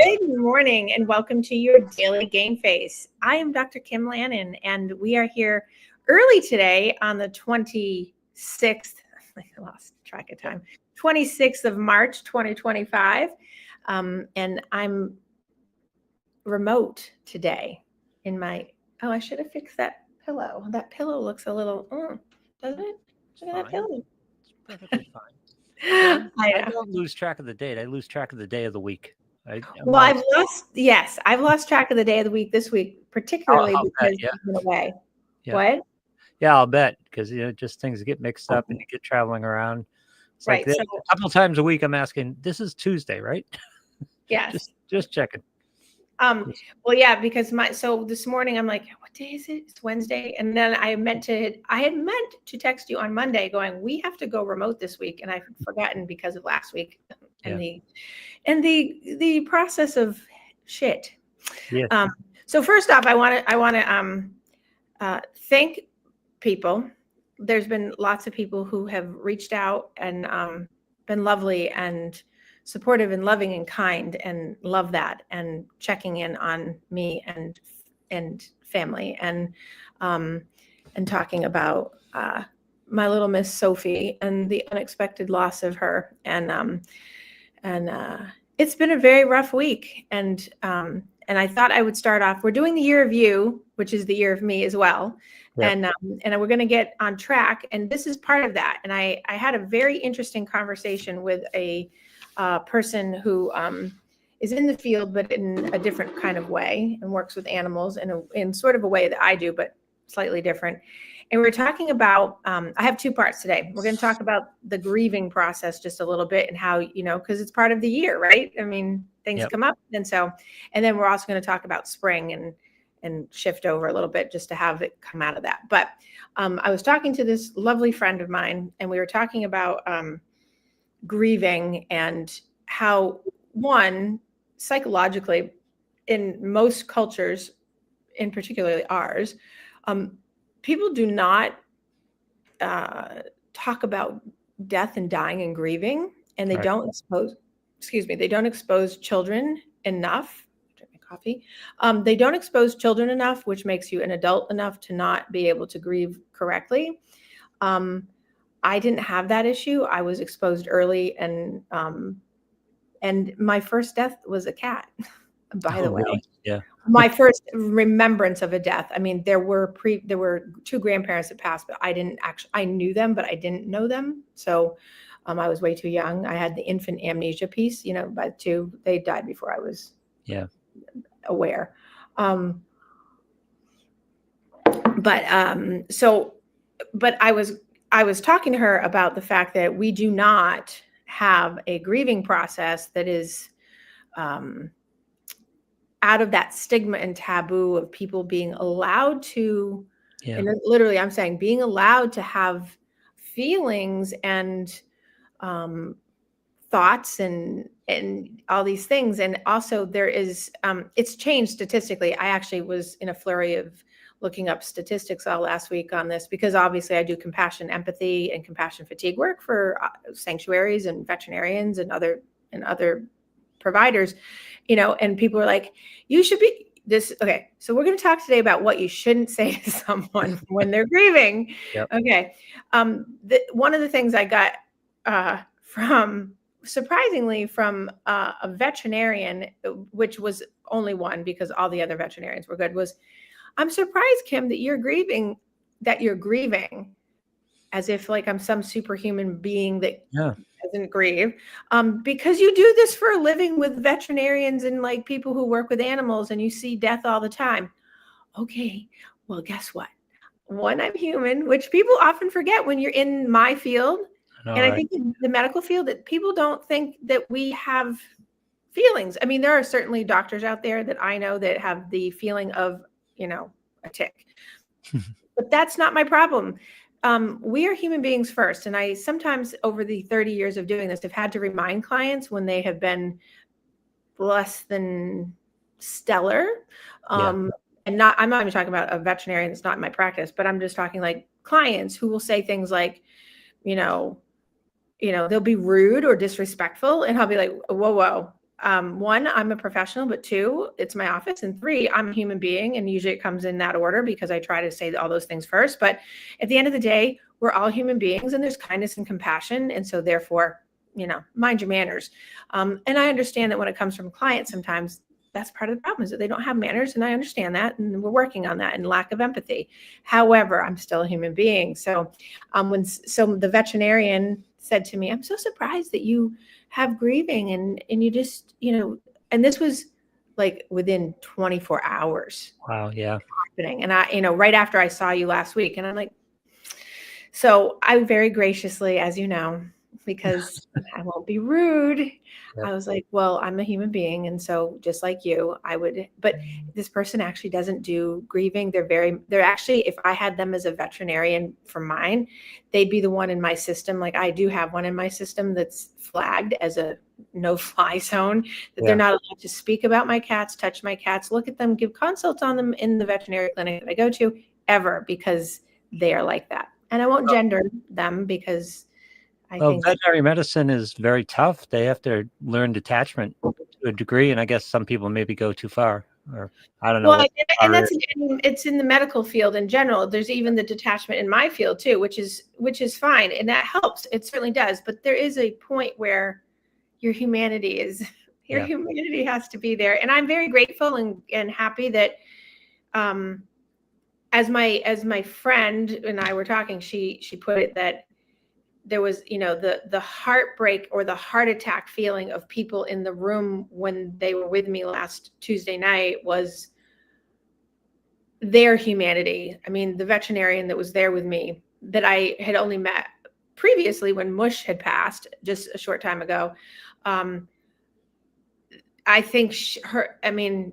Good morning and welcome to your daily game face. I am Dr. Kim Lannon and we are here early today on the 26th, I lost track of time, 26th of March, 2025. And I'm remote today in my, I should have fixed that pillow. That pillow looks a little, doesn't it? Look at that pillow. It's perfectly fine. I don't lose track of the date. I lose track of the day of the week. I've lost track of the day of the week this week, particularly because you've been away. Yeah. What? Yeah, I'll bet, because just things get mixed up and you get traveling around. It's right. Like a couple times a week I'm asking, this is Tuesday, right? Yes. just checking. Well, yeah, because this morning I'm like, what day is it? It's Wednesday. And then I had meant to text you on Monday going, we have to go remote this week. And I've forgotten because of last week and the process of shit. Yeah. So first off, I want to thank people. There's been lots of people who have reached out and been lovely and supportive and loving and kind, and love that, and checking in on me and family, and talking about my little Miss Sophie and the unexpected loss of her, and it's been a very rough week, and I thought I would start off. We're doing the year of you, which is the year of me as well. Yep. And we're going to get on track, and this is part of that. And I had a very interesting conversation with a person who is in the field, but in a different kind of way, and works with animals in sort of a way that I do, but slightly different. And we're talking about, I have two parts today. We're going to talk about the grieving process just a little bit, and how, because it's part of the year, right? I mean, things come up. And then we're also going to talk about spring and shift over a little bit just to have it come out of that. But I was talking to this lovely friend of mine, and we were talking about grieving, and how, one, psychologically, in most cultures, in particularly ours, people do not talk about death and dying and grieving, and they don't expose children enough. Drink my coffee. They don't expose children enough, which makes you an adult enough to not be able to grieve correctly. I didn't have that issue. I was exposed early, and my first death was a cat, by the way. Really? Yeah. My first remembrance of a death. I mean, there were two grandparents that passed, but I knew them, but I didn't know them. So I was way too young. I had the infant amnesia piece, by two. They died before I was aware. But I was talking to her about the fact that we do not have a grieving process that is out of that stigma and taboo of people being allowed to, and literally I'm saying being allowed to have feelings and thoughts and all these things. And also there is, it's changed statistically. I actually was in a flurry of looking up statistics all last week on this, because obviously I do compassion, empathy, and compassion fatigue work for sanctuaries and veterinarians and other providers, and people are like, you should be this. Okay. So we're going to talk today about what you shouldn't say to someone when they're grieving. Yep. Okay. One of the things I got surprisingly from a veterinarian, which was only one because all the other veterinarians were good, was, I'm surprised, Kim, that you're grieving as if like I'm some superhuman being that doesn't grieve, because you do this for a living with veterinarians and like people who work with animals, and you see death all the time. Okay, well, guess what? One, I'm human, which people often forget when you're in my field. I think in the medical field, that people don't think that we have feelings. I mean, there are certainly doctors out there that I know that have the feeling of, a tick, but that's not my problem. We are human beings first. And I sometimes over the 30 years of doing this, have had to remind clients when they have been less than stellar. And I'm not even talking about a veterinarian that's not in my practice, but I'm just talking like clients who will say things like, they'll be rude or disrespectful. And I'll be like, whoa, one, I'm a professional, but two, it's my office, and three, I'm a human being, and usually it comes in that order because I try to say all those things first. But at the end of the day, we're all human beings, and there's kindness and compassion, and so therefore, mind your manners. And I understand that when it comes from clients, sometimes that's part of the problem is that they don't have manners, and I understand that, and we're working on that, and lack of empathy. However, I'm still a human being. So so the veterinarian said to me, I'm so surprised that you have grieving and you just, and this was like within 24 hours. Wow. Yeah. Happening. And I, right after I saw you last week, and I'm like, so I very graciously, as you know, because I won't be rude, Yep. I was like, well, I'm a human being. And so just like you, I would, but this person actually doesn't do grieving. They're actually, if I had them as a veterinarian for mine, they'd be the one in my system. Like I do have one in my system that's flagged as a no-fly zone, that they're not allowed to speak about my cats, touch my cats, look at them, give consults on them in the veterinary clinic that I go to ever, because they are like that. And I won't gender them because I think veterinary medicine is very tough. They have to learn detachment to a degree, and I guess some people maybe go too far, or I don't know. Well, and it's in the medical field in general. There's even the detachment in my field too, which is fine, and that helps. It certainly does. But there is a point where your humanity has to be there, and I'm very grateful and happy that, as my friend and I were talking, she put it that there was, the heartbreak or the heart attack feeling of people in the room when they were with me last Tuesday night was their humanity. I mean, the veterinarian that was there with me that I had only met previously when Mush had passed just a short time ago. I think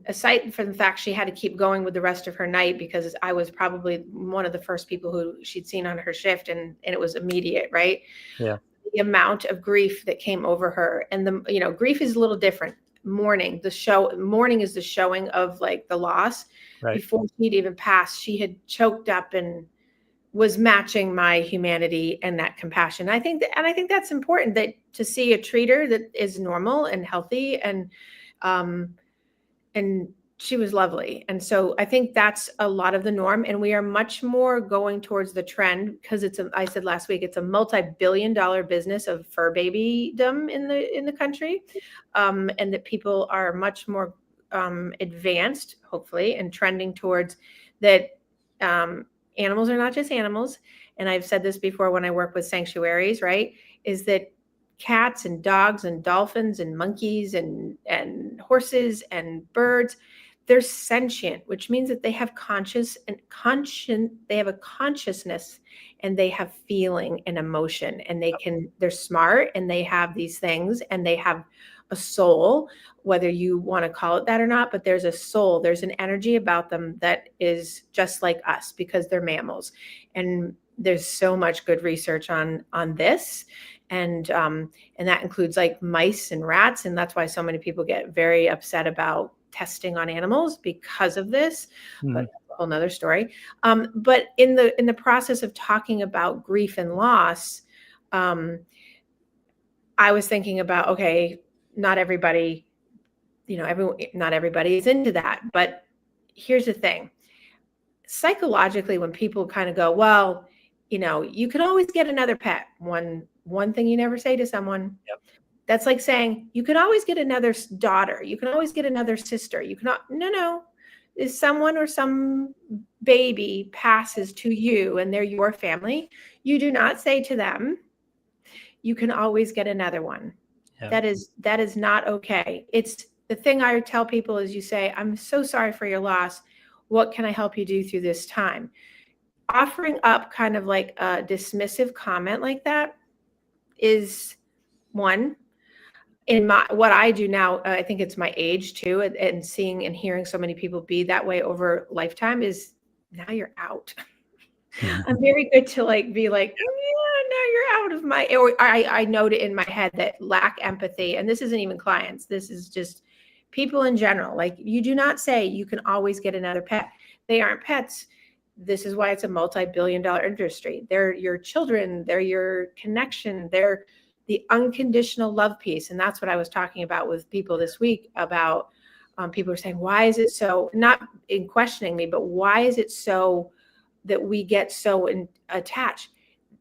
aside from the fact she had to keep going with the rest of her night because I was probably one of the first people who she'd seen on her shift, and it was immediate, right? Yeah. The amount of grief that came over her, and grief is a little different. Mourning is the showing of like the loss. Right. Before she'd even passed, she had choked up and was matching my humanity and that compassion. I think that's important, that to see a treater that is normal and healthy, and she was lovely. And so I think that's a lot of the norm. And we are much more going towards the trend because I said last week, it's a multi-billion-dollar business of fur babydom in the country. And that people are much more advanced, hopefully, and trending towards that. Animals are not just animals. And I've said this before when I work with sanctuaries, right? Is that cats and dogs and dolphins and monkeys and horses and birds, they're sentient, which means that they have they have a consciousness, and they have feeling and emotion, and they're smart, and they have these things, and they have a soul, whether you want to call it that or not, but there's a soul, there's an energy about them that is just like us because they're mammals. And there's so much good research on this. And that includes like mice and rats. And that's why so many people get very upset about testing on animals because of this, but that's a whole nother story. But in the process of talking about grief and loss, I was thinking about, okay, not everybody is into that. But here's the thing. Psychologically, when people kind of go, well, you can always get another pet. One thing you never say to someone. Yep. That's like saying you can always get another daughter. You can always get another sister. You cannot. No. If someone or some baby passes to you and they're your family, you do not say to them, you can always get another one. Yeah. That is not okay. It's the thing I tell people is you say, I'm so sorry for your loss. What can I help you do through this time? Offering up kind of like a dismissive comment like that is one. In what I do now, I think it's my age too, and seeing and hearing so many people be that way over lifetime is now you're out. I'm very good to be like, yeah, now you're out of my, or I note it in my head that lack empathy. And this isn't even clients. This is just people in general. Like, you do not say you can always get another pet. They aren't pets. This is why it's a multi-billion-dollar industry. They're your children. They're your connection. They're the unconditional love piece. And that's what I was talking about with people this week about people were saying, why is it so, not in questioning me, but why is it so that we get so attached?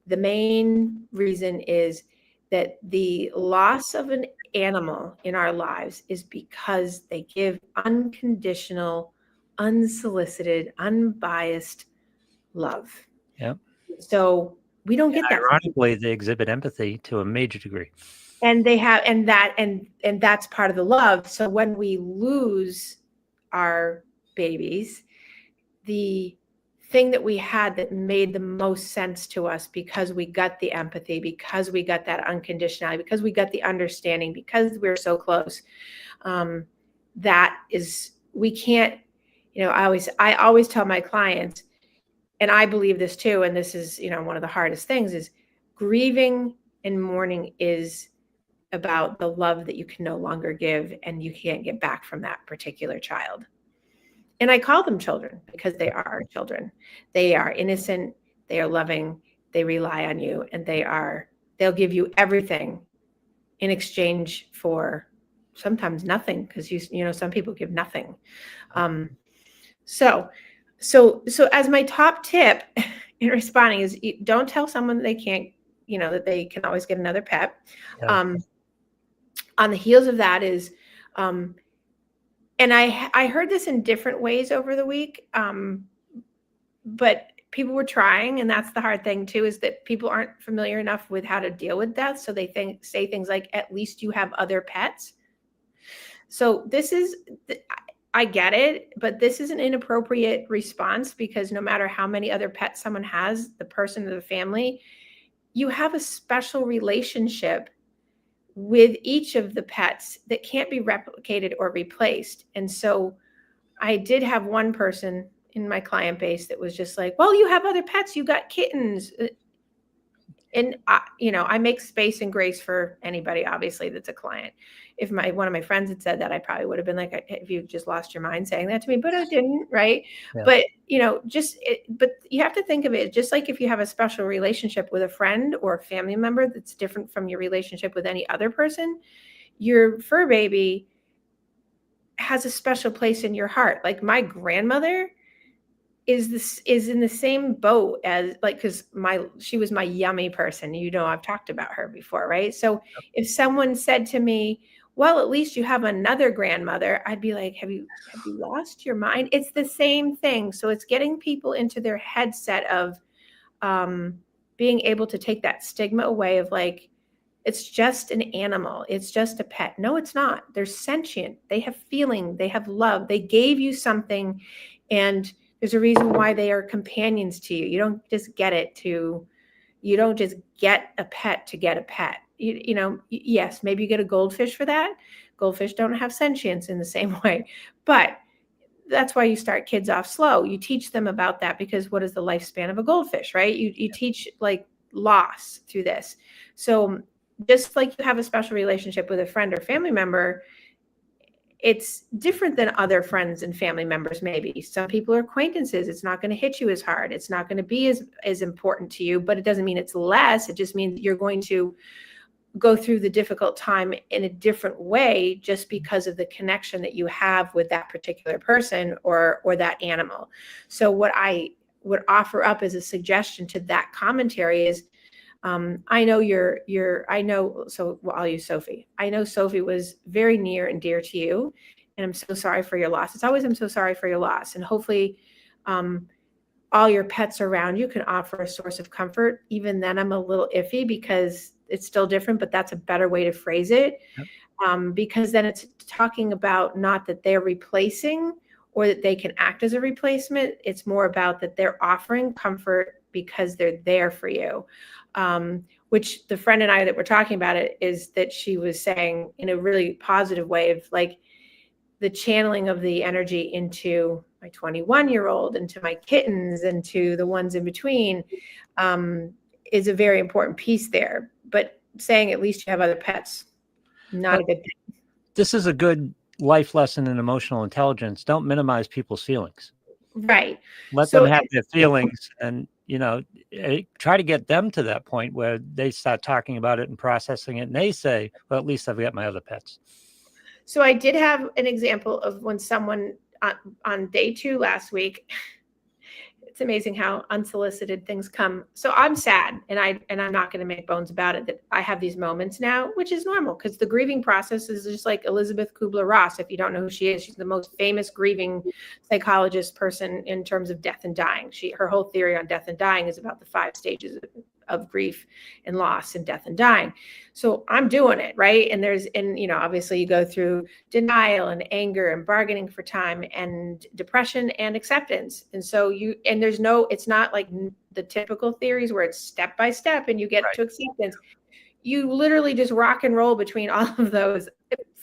The main reason is that the loss of an animal in our lives is because they give unconditional, unsolicited, unbiased love. Yep. So we don't get that. Ironically, they exhibit empathy to a major degree. And they have, and that's part of the love. So when we lose our babies, the thing that we had that made the most sense to us, because we got the empathy, because we got that unconditionality, because we got the understanding, because we're so close, that is, we can't, I always tell my clients, and I believe this too, and this is, one of the hardest things, is grieving and mourning is about the love that you can no longer give and you can't get back from that particular child. And I call them children because they are children. They are innocent, they are loving, they rely on you, and they'll give you everything in exchange for sometimes nothing, because some people give nothing. So as my top tip in responding is, don't tell someone that they can't, that they can always get another pet. Yeah. On the heels of that is, and I heard this in different ways over the week, but people were trying, and that's the hard thing too, is that people aren't familiar enough with how to deal with death. So they say things like, at least you have other pets. So I get it, but this is an inappropriate response, because no matter how many other pets someone has, the person or the family, you have a special relationship with each of the pets that can't be replicated or replaced. And so I did have one person in my client base that was just like, well, you have other pets, you got kittens. And I make space and grace for anybody, obviously, that's a client. If one of my friends had said that, I probably would have been like, "Have you just lost your mind saying that to me?" But I didn't, right? Yeah. But but you have to think of it just like if you have a special relationship with a friend or a family member that's different from your relationship with any other person. Your fur baby has a special place in your heart. Like my grandmother is in the same boat as, like, because she was my yummy person. I've talked about her before, right? So if someone said to me, well, at least you have another grandmother, I'd be like, have you lost your mind? It's the same thing. So it's getting people into their headset of being able to take that stigma away of like, it's just an animal, it's just a pet. No, it's not. They're sentient. They have feeling. They have love. They gave you something, and there's a reason why they are companions to you. You don't just get a pet to get a pet. Yes, maybe you get a goldfish for that. Goldfish don't have sentience in the same way, but that's why you start kids off slow. You teach them about that, because what is the lifespan of a goldfish, right? You teach like loss through this. So just like you have a special relationship with a friend or family member, it's different than other friends and family members. Maybe some people are acquaintances. It's not going to hit you as hard. It's not going to be as important to you, but it doesn't mean it's less. It just means you're going to go through the difficult time in a different way, just because of the connection that you have with that particular person or that animal. So what I would offer up as a suggestion to that commentary is, I know I'll use Sophie. I know Sophie was very near and dear to you, and I'm so sorry for your loss. It's always, I'm so sorry for your loss. And hopefully all your pets around you can offer a source of comfort. Even then I'm a little iffy, because it's still different, but that's a better way to phrase it. Yep. Because then it's talking about not that they're replacing or that they can act as a replacement. It's more about that they're offering comfort because they're there for you. Which the friend and I that were talking about it is that she was saying in a really positive way of like the channeling of the energy into my 21-year-old, into my kittens, and to the ones in between, is a very important piece there. But saying at least you have other pets, not a good thing. This is a good life lesson in emotional intelligence. Don't minimize people's feelings. Right. Let them have their feelings, and try to get them to that point where they start talking about it and processing it, and they say, well, at least I've got my other pets. So I did have an example of when someone on day 2 last week, it's amazing how unsolicited things come. So I'm sad, and I'm not going to make bones about it, that I have these moments now, which is normal, because the grieving process is just like Elizabeth Kubler-Ross. If you don't know who she is, she's the most famous grieving psychologist person in terms of death and dying. Her whole theory on death and dying is about the 5 stages of grief and loss and death and dying. So I'm doing it, right? And obviously you go through denial and anger and bargaining for time and depression and acceptance. And so it's not like the typical theories where it's step by step and you get to acceptance. You literally just rock and roll between all of those,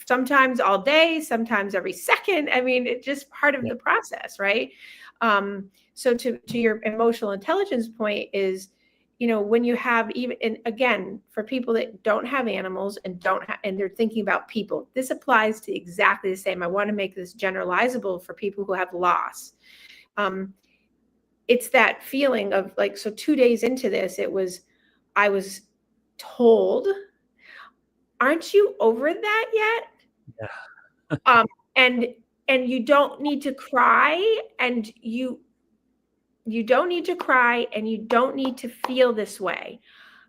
sometimes all day, sometimes every second. I mean, it's just part of the process, right? So to your emotional intelligence point is, when you have and again, for people that don't have animals and and they're thinking about people, this applies to exactly the same. I want to make this generalizable for people who have loss. It's that feeling of like, so 2 days into this, I was told, aren't you over that yet? Yeah. And you don't need to cry, and you don't need to cry, and you don't need to feel this way.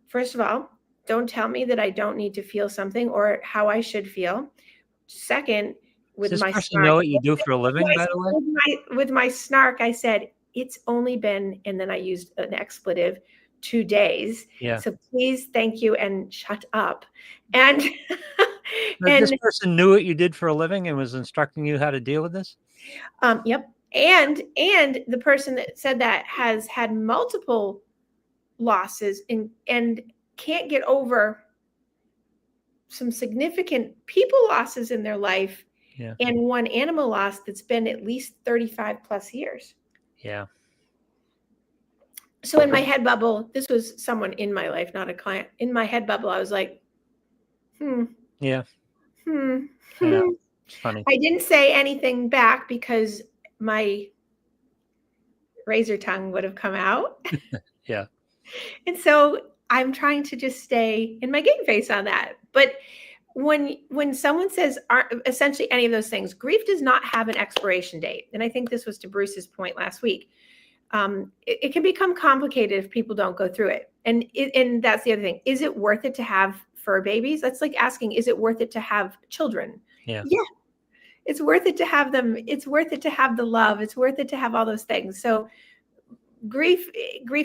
First of all, don't tell me that I don't need to feel something or how I should feel. Second, with Does my this person snark, know what you do for a living, by the way? with my snark, I said, it's only been, and then I used an expletive, 2 days. Yeah. So please, thank you, and shut up. And this person knew what you did for a living and was instructing you how to deal with this? Yep. And the person that said that has had multiple losses and can't get over some significant people losses in their life, and one animal loss that's been at least 35 plus years. Yeah. So in my head bubble, this was someone in my life, not a client. In my head bubble, I was like, Yeah. It's funny. I didn't say anything back because my razor tongue would have come out. Yeah. And so I'm trying to just stay in my game face on that. But when someone says essentially any of those things, grief does not have an expiration date. And I think this was to Bruce's point last week. It can become complicated if people don't go through it. And that's the other thing. Is it worth it to have fur babies? That's like asking, is it worth it to have children? Yeah. It's worth it to have them. It's worth it to have the love. It's worth it to have all those things. So grief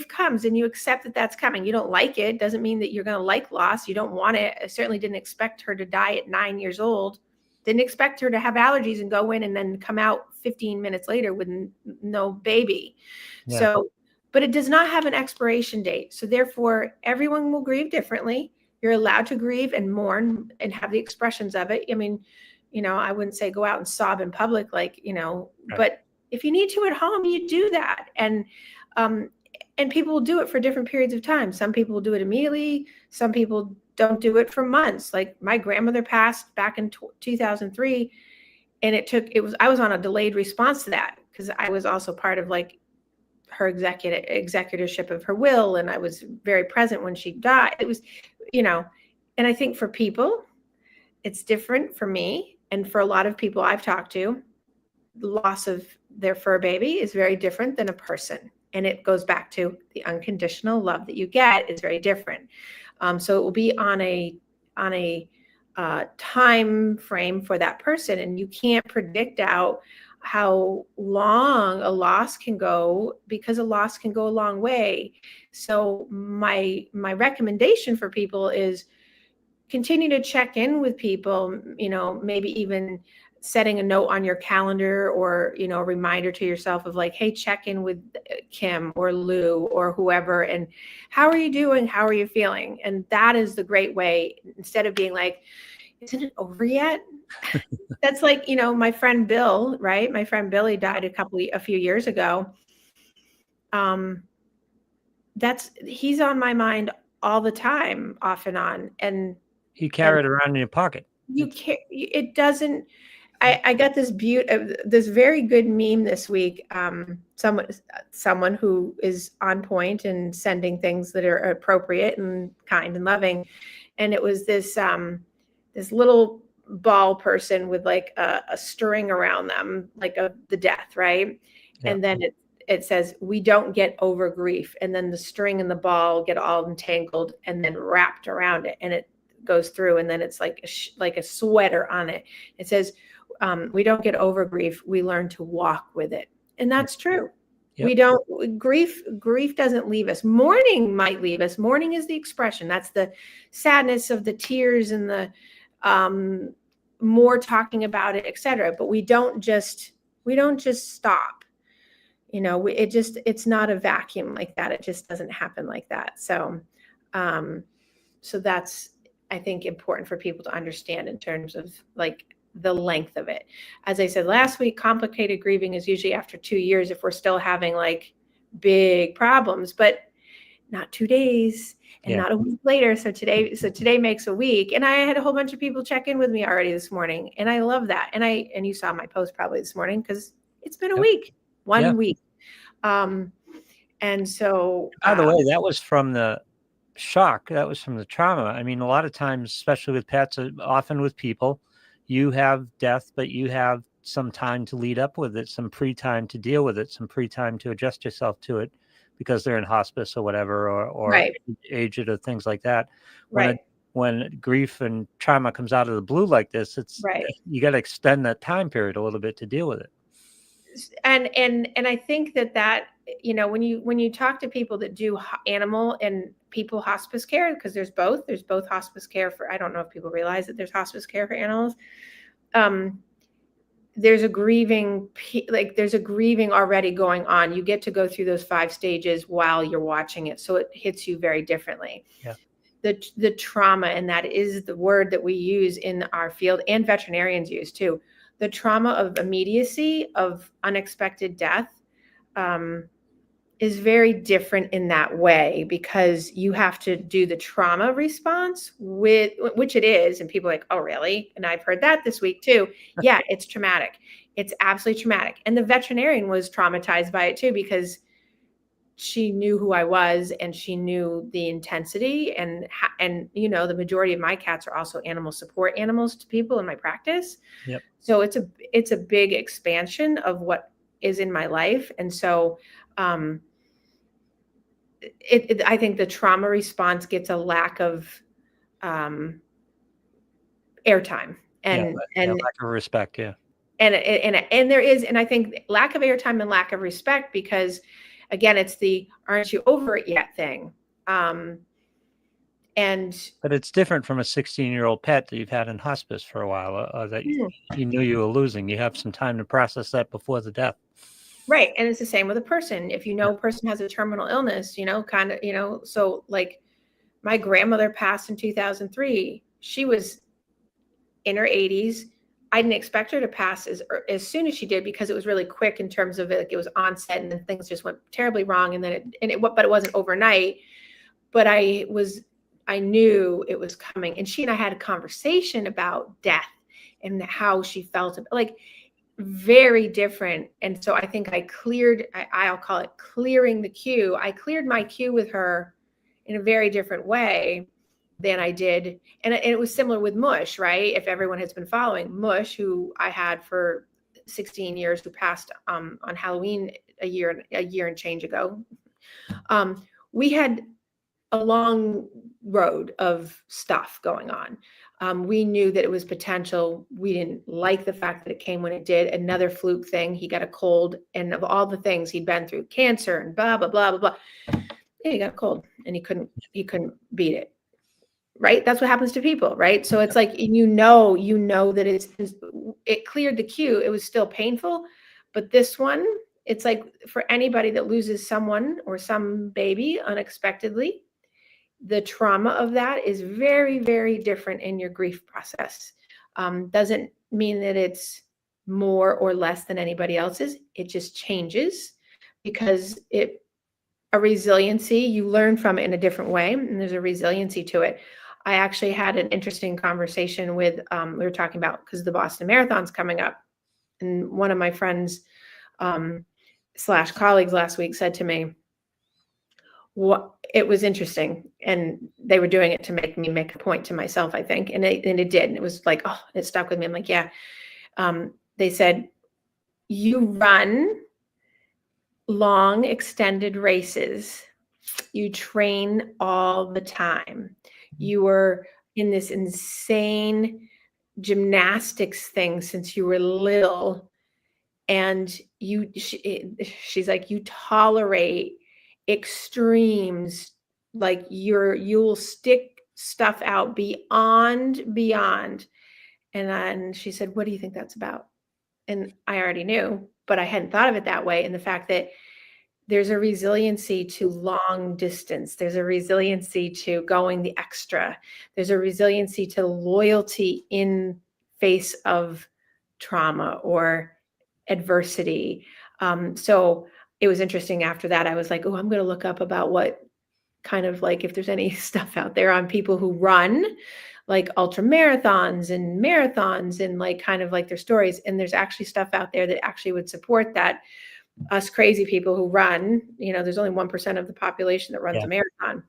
comes, and you accept that that's coming. You don't like it. Doesn't mean that you're going to like loss. You don't want it. I certainly didn't expect her to die at 9 years old. Didn't expect her to have allergies and go in and then come out 15 minutes later with no baby. Yeah. So, but it does not have an expiration date. So therefore, everyone will grieve differently. You're allowed to grieve and mourn and have the expressions of it. I mean, I wouldn't say go out and sob in public, like, right. But if you need to at home, you do that. And people will do it for different periods of time. Some people will do it immediately. Some people don't do it for months. Like my grandmother passed back in 2003, and I was on a delayed response to that because I was also part of like her executorship of her will, and I was very present when she died. It was, and I think for people, it's different. For me, and for a lot of people I've talked to, the loss of their fur baby is very different than a person. And it goes back to the unconditional love that you get is very different. So it will be on a time frame for that person, and you can't predict out how long a loss can go, because a loss can go a long way. So my recommendation for people is continue to check in with people, maybe even setting a note on your calendar, or, a reminder to yourself of like, hey, check in with Kim or Lou or whoever. And how are you doing? How are you feeling? And that is the great way, instead of being like, isn't it over yet? That's like, my friend Bill, right? My friend Billy died a few years ago. He's on my mind all the time, off and on. And you carry it around in your pocket. It doesn't, I got this very good meme this week. Someone who is on point and sending things that are appropriate and kind and loving, and it was this little ball person with like a string around them, like the death, right? Yeah. And then it says, "We don't get over grief," and then the string and the ball get all entangled and then wrapped around it, and it goes through, and then it's like like a sweater on it. It says, "We don't get over grief. We learn to walk with it," and that's true. Yep. We don't grief doesn't leave us. Mourning might leave us. Mourning is the expression. That's the sadness of the tears and the more talking about it, etc. But we don't just stop. You know, it's not a vacuum like that. It just doesn't happen like that. So, so that's, I think, important for people to understand in terms of like the length of it. As I said last week, complicated grieving is usually after 2 years if we're still having like big problems, but not 2 days and not a week later. So today makes a week. And I had a whole bunch of people check in with me already this morning. And I love that. And you saw my post probably this morning because it's been a week, 1 week. And so, by the way, that was from the shock. That was from the trauma. I mean, a lot of times, especially with pets, often with people, you have death, but you have some time to lead up with it, some pre-time to deal with it, some pre-time to adjust yourself to it because they're in hospice or whatever, or aged or things like that. When grief and trauma comes out of the blue like this, you got to extend that time period a little bit to deal with it. And I think that, you know, when you talk to people that do animal and people hospice care, because there's both hospice care for, I don't know if people realize that there's hospice care for animals. There's a grieving already going on. You get to go through those 5 stages while you're watching it. So it hits you very differently. Yeah. The trauma, and that is the word that we use in our field and veterinarians use too. The trauma of immediacy, of unexpected death, is very different in that way because you have to do the trauma response with which it is. And people are like, oh, really? And I've heard that this week too. Yeah, it's traumatic. It's absolutely traumatic. And the veterinarian was traumatized by it too, because she knew who I was and she knew the intensity and, you know, the majority of my cats are also animal support animals to people in my practice. Yep. So it's a big expansion of what is in my life. And so, I think the trauma response gets a lack of airtime and lack of respect. Yeah. And there is, and I think lack of airtime and lack of respect, because again, it's the aren't you over it yet thing. But it's different from a 16-year-old pet that you've had in hospice for a while, that you knew you were losing. You have some time to process that before the death. Right. And it's the same with a person. If you know a person has a terminal illness, you know, kind of, you know, so like my grandmother passed in 2003. She was in her 80s. I didn't expect her to pass as soon as she did because it was really quick in terms of it was onset and then things just went terribly wrong. And then but it wasn't overnight. But I knew it was coming. And she and I had a conversation about death and how she felt, like very different. And so I think I'll call it clearing the queue. I cleared my queue with her in a very different way than I did. And it was similar with Mush, right? If everyone has been following Mush, who I had for 16 years, who passed on Halloween a year and change ago. We had a long road of stuff going on. We knew that it was potential. We didn't like the fact that it came when it did. Another fluke thing. He got a cold, and of all the things he'd been through, cancer and blah, blah, blah, blah, blah. Yeah, he got a cold and he couldn't beat it. Right. That's what happens to people. Right. So it's like, you know that it cleared the queue. It was still painful, but this one, it's like for anybody that loses someone or some baby unexpectedly, the trauma of that is very, very different in your grief process. Doesn't mean that it's more or less than anybody else's. It just changes because a resiliency, you learn from it in a different way, and there's a resiliency to it. I actually had an interesting conversation with, we were talking about, because the Boston Marathon's coming up. And one of my friends slash colleagues last week said to me, what, it was interesting, and they were doing it to make me make a point to myself, I think, and it did, and it was like, oh, it stuck with me. I'm like, yeah. They said, you run long extended races, you train all the time, you were in this insane gymnastics thing since you were little, and she's like, you tolerate extremes, like you'll stick stuff out beyond. And then she said, what do you think that's about? And I already knew, but I hadn't thought of it that way. And the fact that there's a resiliency to long distance, there's a resiliency to going the extra, there's a resiliency to loyalty in face of trauma or adversity. So it was interesting. After that, I was like, oh, I'm going to look up about what kind of, like, if there's any stuff out there on people who run like ultra marathons and like kind of like their stories. And there's actually stuff out there that actually would support that. Us crazy people who run, there's only 1% of the population that runs a marathon.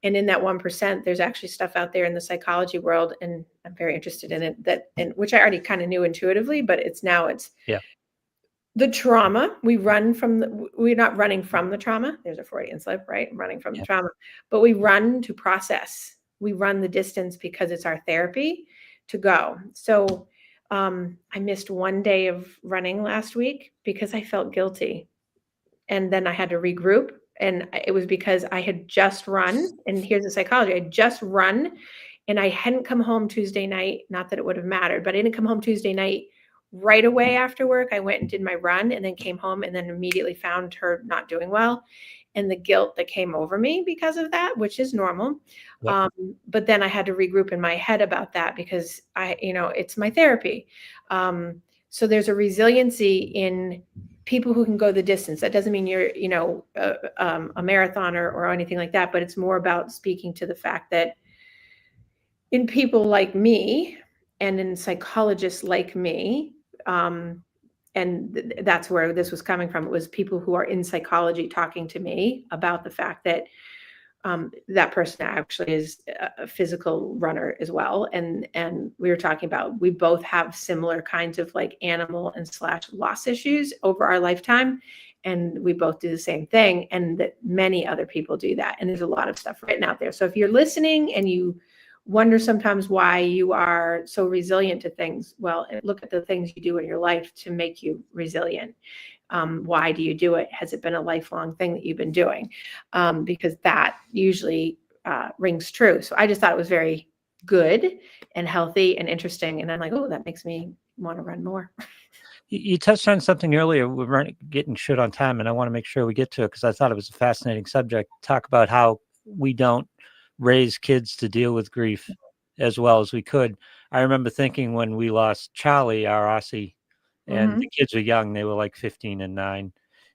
And in that 1%, there's actually stuff out there in the psychology world. And I'm very interested in it, which I already kind of knew intuitively, but it's the trauma. We're not running from the trauma. There's a Freudian slip, right? Running from the trauma, but we run to process. We run the distance because it's our therapy to go. So I missed one day of running last week because I felt guilty. And then I had to regroup. And it was because I had just run. And here's the psychology. I just run and I hadn't come home Tuesday night. Not that it would have mattered, but I didn't come home Tuesday night right away after work. I went and did my run and then came home and then immediately found her not doing well. And the guilt that came over me because of that, which is normal. Yep. But then I had to regroup in my head about that because it's my therapy. So there's a resiliency in people who can go the distance. That doesn't mean you're, a marathoner or anything like that, but it's more about speaking to the fact that in people like me and in psychologists like me, and that's where this was coming from. It was people who are in psychology talking to me about the fact that that person actually is a physical runner as well. And we were talking about, we both have similar kinds of like animal and / loss issues over our lifetime. And we both do the same thing, and that many other people do that. And there's a lot of stuff written out there. So if you're listening and you wonder sometimes why you are so resilient to things, well, look at the things you do in your life to make you resilient. Why do you do it? Has it been a lifelong thing that you've been doing? Because that usually rings true. So I just thought it was very good and healthy and interesting. And I'm like, oh, that makes me want to run more. You touched on something earlier. We're getting short on time, and I want to make sure we get to it because I thought it was a fascinating subject. Talk about how we don't raise kids to deal with grief as well as we could. I remember thinking when we lost Charlie, our Aussie, and the kids were young, they were like 15 and 9.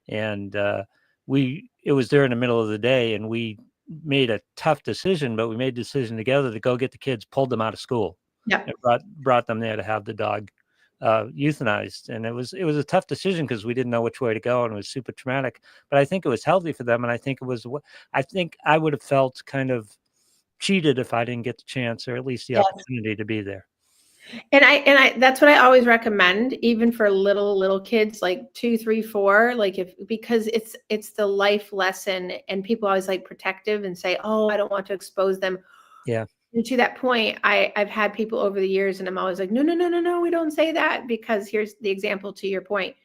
And it was during the middle of the day, and we made a tough decision, but we made a decision together to go get the kids, pulled them out of school, and brought them there to have the dog euthanized. And it was a tough decision because we didn't know which way to go, and it was super traumatic, but I think it was healthy for them. And I think I would have felt kind of cheated if I didn't get the chance, or at least the opportunity to be there. And I that's what I always recommend, even for little kids, like 2, 3, 4, because it's the life lesson, and people always like protective and say, oh, I don't want to expose them. Yeah. And to that point, I've had people over the years, and I'm always like, no, we don't say that, because here's the example to your point.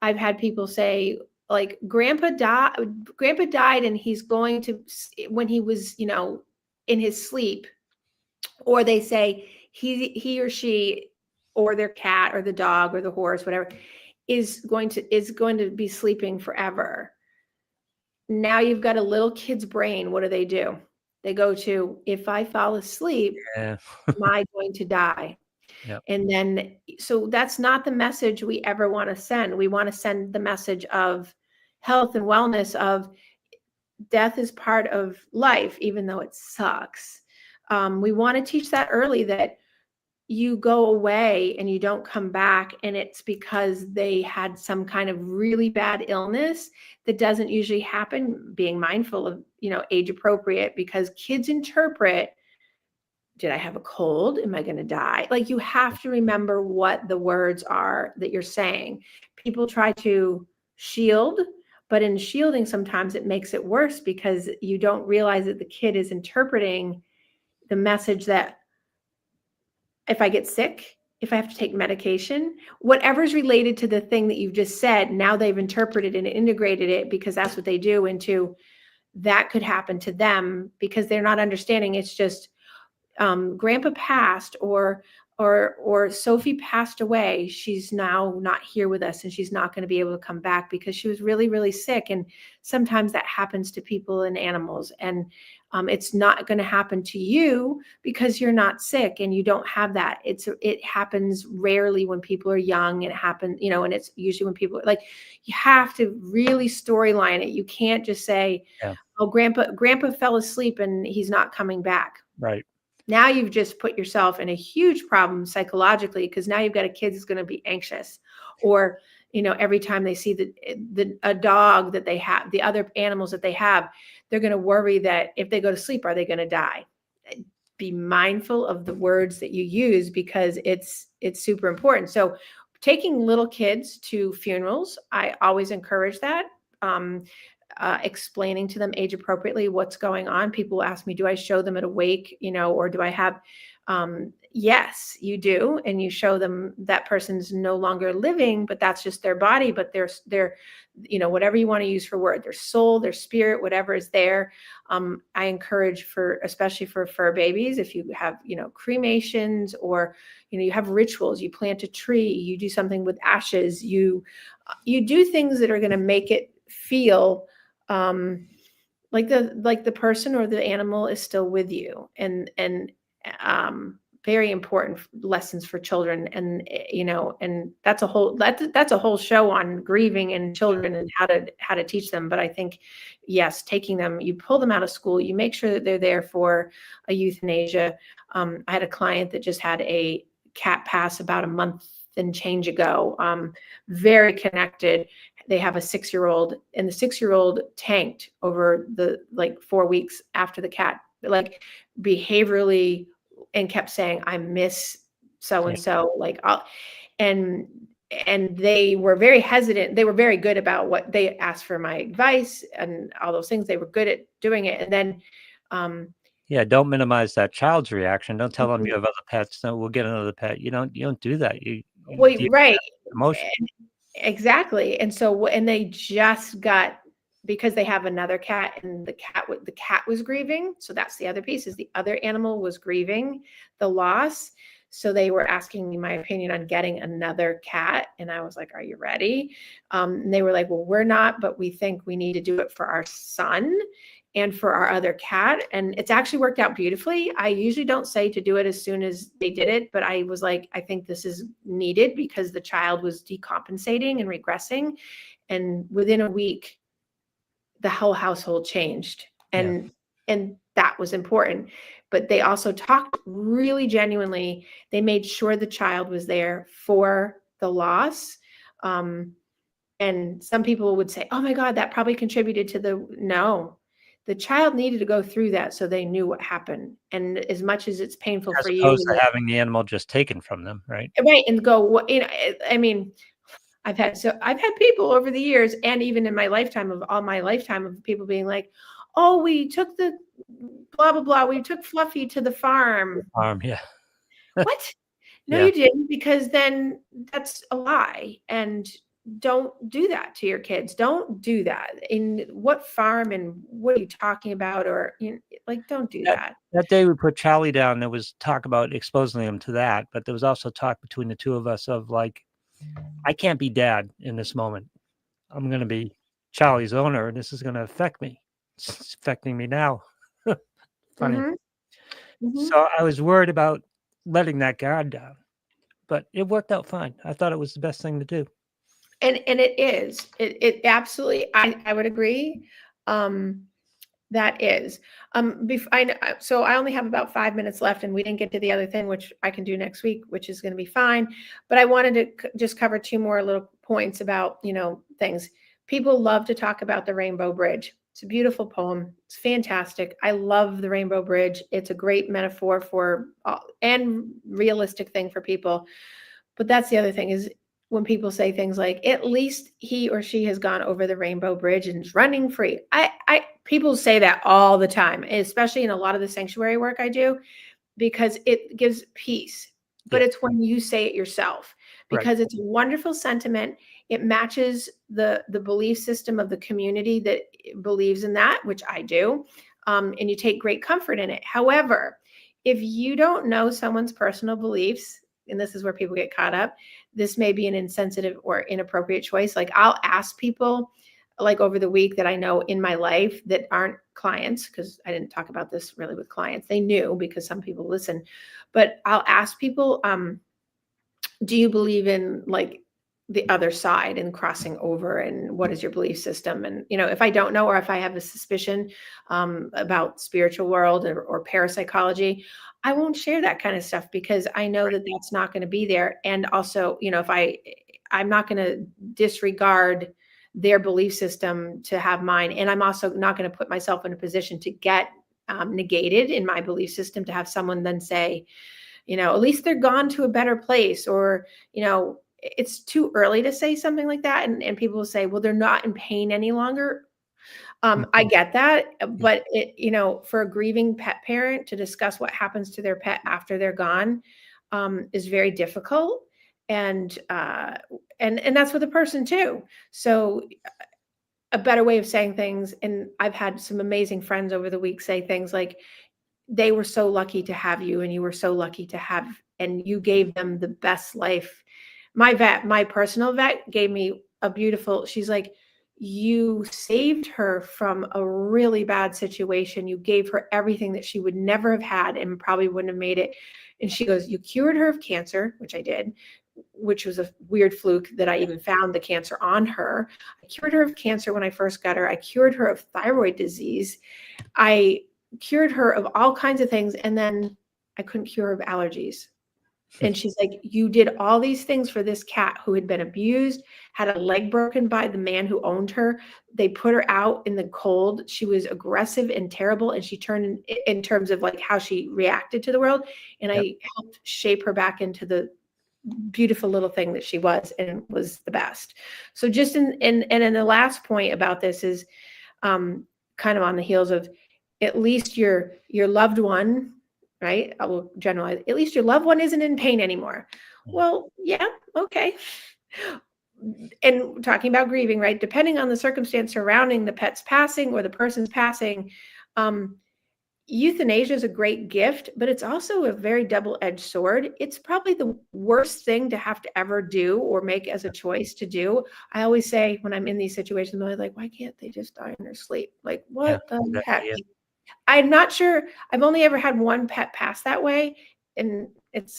I've had people say, like, Grandpa died, and he's going to, when he was, in his sleep, or they say he or she, or their cat or the dog or the horse, whatever, is going to be sleeping forever. Now you've got a little kid's brain. What do? They go to, if I fall asleep, am I going to die? Yep. And then, so that's not the message we ever want to send. We want to send the message of health and wellness, of death is part of life, even though it sucks. We want to teach that early, that you go away and you don't come back and it's because they had some kind of really bad illness that doesn't usually happen. Being mindful of, age appropriate, because kids interpret, did I have a cold? Am I going to die? Like, you have to remember what the words are that you're saying. People try to shield, but in shielding, sometimes it makes it worse because you don't realize that the kid is interpreting the message that if I get sick, if I have to take medication, whatever's related to the thing that you've just said, now they've interpreted and integrated it, because that's what they do, into that could happen to them, because they're not understanding. It's just grandpa passed, or Sophie passed away. She's now not here with us and she's not going to be able to come back because she was really, really sick. And sometimes that happens to people and animals. And it's not going to happen to you because you're not sick and you don't have that. It happens rarely when people are young. It happens, and it's usually when people like, you have to really storyline it. You can't just say, oh, grandpa fell asleep and he's not coming back. Right. Now you've just put yourself in a huge problem psychologically, because now you've got a kid who's going to be anxious, or, every time they see a dog that they have, the other animals that they have, they're going to worry that if they go to sleep, are they going to die? Be mindful of the words that you use, because it's super important. So taking little kids to funerals, I always encourage that. Explaining to them age appropriately what's going on. People ask me, do I show them at a wake, or do I have, yes, you do. And you show them that person's no longer living, but that's just their body, but they're, whatever you want to use for word, their soul, their spirit, whatever is there. I encourage, especially for fur babies, if you have, cremations, or, you have rituals, you plant a tree, you do something with ashes, you do things that are going to make it feel like the person or the animal is still with you, and very important lessons for children. And and that's a whole show on grieving and children and how to teach them. But I think, yes, taking them, you pull them out of school, you make sure that they're there for a euthanasia. I had a client that just had a cat pass about a month and change ago. Very connected. They have a 6-year-old, and the 6-year-old tanked over the 4 weeks after the cat, behaviorally, and kept saying, I miss so-and-so, and they were very hesitant. They were very good about what they asked for, my advice and all those things. They were good at doing it. And then, yeah, don't minimize that child's reaction. Don't tell them you have other pets. No, we'll get another pet. You don't do that. You right. Emotion. Exactly. And so, and they just got, because they have another cat, and the cat was grieving. So that's the other piece, is the other animal was grieving the loss. So they were asking me my opinion on getting another cat. And I was like, are you ready? And they were like, well, we're not, but we think we need to do it for our son and for our other cat. And it's actually worked out beautifully. I usually don't say to do it as soon as they did it, but I was like, I think this is needed, because the child was decompensating and regressing. And within a week, the whole household changed. And that was important. But they also talked really genuinely. They made sure the child was there for the loss. And some people would say, oh my God, that probably contributed to no. The child needed to go through that so they knew what happened. And as much as it's painful for you, as opposed to having the animal just taken from them, right? Right. And go, I mean, I've had people over the years, and even in my lifetime, of people being like, oh, we took the blah, blah, blah. We took Fluffy to the farm. Yeah. What? No, you didn't, because then that's a lie. And don't do that to your kids. Don't do that. In what farm, and what are you talking about? Or don't do that. That day we put Charlie down, there was talk about exposing him to that, but there was also talk between the two of us of I can't be dad in this moment. I'm going to be Charlie's owner, and this is going to affect me. It's affecting me now. Funny. Mm-hmm. Mm-hmm. So I was worried about letting that guard down, but it worked out fine. I thought it was the best thing to do. And it is. It absolutely. I would agree. That is. So I only have about 5 minutes left, and we didn't get to the other thing, which I can do next week, which is going to be fine. But I wanted to just cover two more little points about, things. People love to talk about the Rainbow Bridge. It's a beautiful poem. It's fantastic. I love the Rainbow Bridge. It's a great metaphor for and realistic thing for people. But that's the other thing is when people say things like, at least he or she has gone over the Rainbow Bridge and is running free. People say that all the time, especially in a lot of the sanctuary work I do, because it gives peace. But Yeah. it's when you say it yourself, because it's a wonderful sentiment. It matches the belief system of the community that believes in that, which I do. And you take great comfort in it. However, if you don't know someone's personal beliefs, and this is where people get caught up, this may be an insensitive or inappropriate choice. Like I'll ask people like over the week that I know in my life that aren't clients, because I didn't talk about this really with clients. They knew because some people listen, but I'll ask people, do you believe in like the other side and crossing over, and what is your belief system? And if I don't know, or if I have a suspicion about spiritual world or parapsychology, I won't share that kind of stuff, because I know that that's not going to be there. And also, if I'm not going to disregard their belief system to have mine, and I'm also not going to put myself in a position to get negated in my belief system, to have someone then say, at least they're gone to a better place, or, it's too early to say something like that. And people will say, well, they're not in pain any longer. I get that, but for a grieving pet parent to discuss what happens to their pet after they're gone, is very difficult. And that's with a person too. So a better way of saying things, and I've had some amazing friends over the week say things like, they were so lucky to have you, and you were so lucky to have, and you gave them the best life. My personal vet gave me she's like, you saved her from a really bad situation. You gave her everything that she would never have had and probably wouldn't have made it. And she goes, you cured her of cancer, which I did, which was a weird fluke that I even found the cancer on her. I cured her of cancer when I first got her. I cured her of thyroid disease. I cured her of all kinds of things. And then I couldn't cure her of allergies. And she's like, you did all these things for this cat who had been abused, had a leg broken by the man who owned her. They put her out in the cold. She was aggressive and terrible. And she turned in terms of like how she reacted to the world. And I helped shape her back into the beautiful little thing that she was, and was the best. So just and then the last point about this is kind of on the heels of, at least your loved one, right? I will generalize. At least your loved one isn't in pain anymore. Well, yeah, okay. And talking about grieving, right? Depending on the circumstance surrounding the pet's passing or the person's passing, euthanasia is a great gift, but it's also a very double-edged sword. It's probably the worst thing to have to ever do or make as a choice to do. I always say when I'm in these situations, I'm like, why can't they just die in their sleep? Like, what the heck? Yeah. I'm not sure. I've only ever had one pet pass that way. And it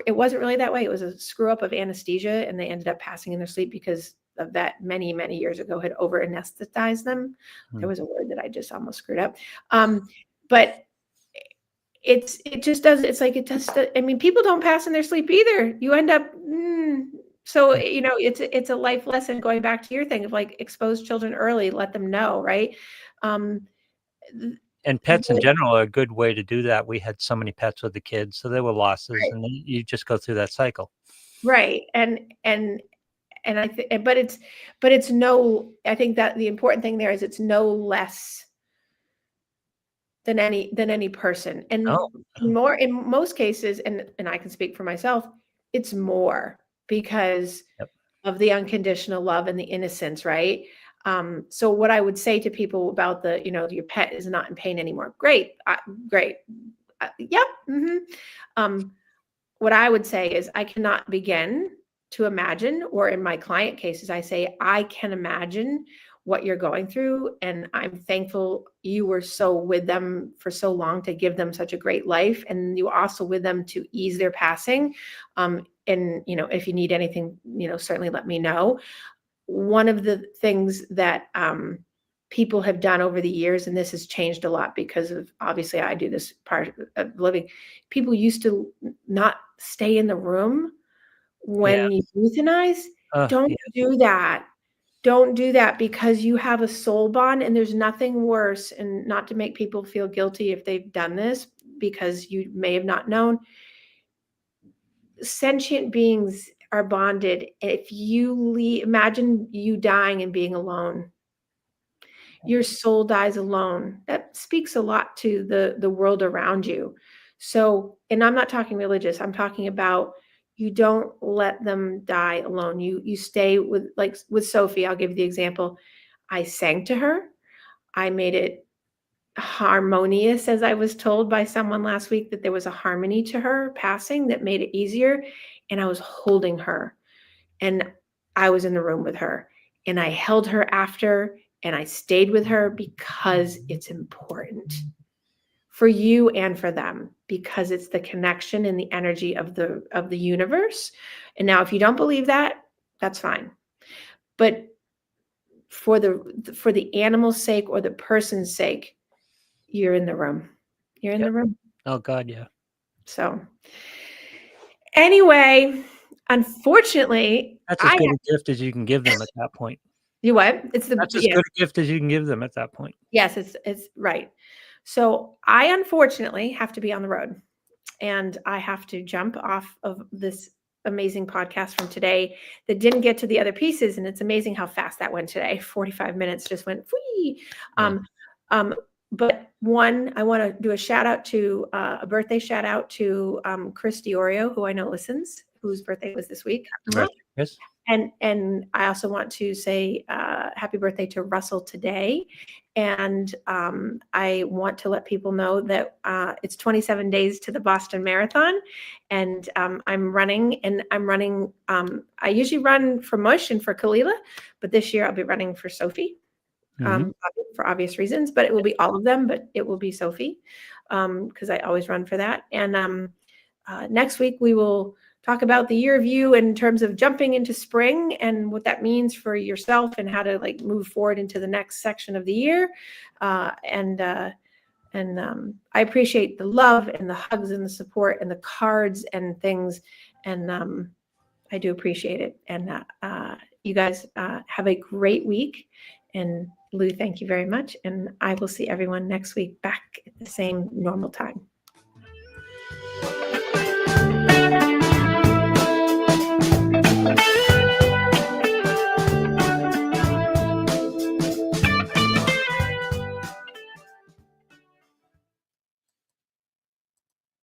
wasn't really that way. It was a screw up of anesthesia, and they ended up passing in their sleep because of that many, many years ago had over anesthetized them. There was a word that I just almost screwed up. But it just does. It's like, it just, I mean, people don't pass in their sleep either. You end up, so, it's a life lesson, going back to your thing of like, expose children early, let them know. Right. And pets in general are a good way to do that. We had so many pets with the kids, so there were losses, and you just go through that cycle. Right. And I think, but it's no, I think that the important thing there is it's no less than any person. And more, in most cases, and I can speak for myself, it's more because of the unconditional love and the innocence, right? So what I would say to people about your pet is not in pain anymore. Great. Great. Yep. What I would say is, I cannot begin to imagine, or in my client cases, I say, I can imagine what you're going through. And I'm thankful you were so with them for so long to give them such a great life. And you also with them to ease their passing. And, if you need anything, certainly let me know. One of the things that people have done over the years, and this has changed a lot because of, obviously I do this part of living. People used to not stay in the room when you euthanize. Don't do that. Don't do that, because you have a soul bond, and there's nothing worse, and not to make people feel guilty if they've done this because you may have not known. Sentient beings are bonded. If you imagine you dying and being alone, your soul dies alone. That speaks a lot to the world around you. So, and I'm not talking religious, I'm talking about, you don't let them die alone. You stay with, like with Sophie, I'll give you the example. I sang to her. I made it harmonious, as I was told by someone last week, that there was a harmony to her passing that made it easier. And I was holding her, and I was in the room with her, and I held her after, and I stayed with her, because it's important for you and for them, because it's the connection and the energy of the universe. And now, if you don't believe that, that's fine. But for the animal's sake or the person's sake, you're in the room. You're in the room. Oh God, yeah. So anyway, unfortunately, That's as good a gift as you can give them at that point. You what? That's as good a gift as you can give them at that point. Yes, it's right. So I unfortunately have to be on the road, and I have to jump off of this amazing podcast from today that didn't get to the other pieces. And it's amazing how fast that went today. 45 minutes just went free. But one, I want to do a shout out to a birthday shout out to Chris Diorio, who I know listens, whose birthday was this week. Yes. And I also want to say happy birthday to Russell today. And I want to let people know that it's 27 days to the Boston Marathon. And I'm running. I usually run for Mush and for Kalila, but this year I'll be running for Sophie. For obvious reasons, but it will be all of them, but it will be Sophie, because I always run for that. And next week we will talk about the year of you in terms of jumping into spring and what that means for yourself, and how to like move forward into the next section of the year. And I appreciate the love and the hugs and the support and the cards and things. And I do appreciate it. And you guys have a great week. And Lou, thank you very much. And I will see everyone next week back at the same normal time.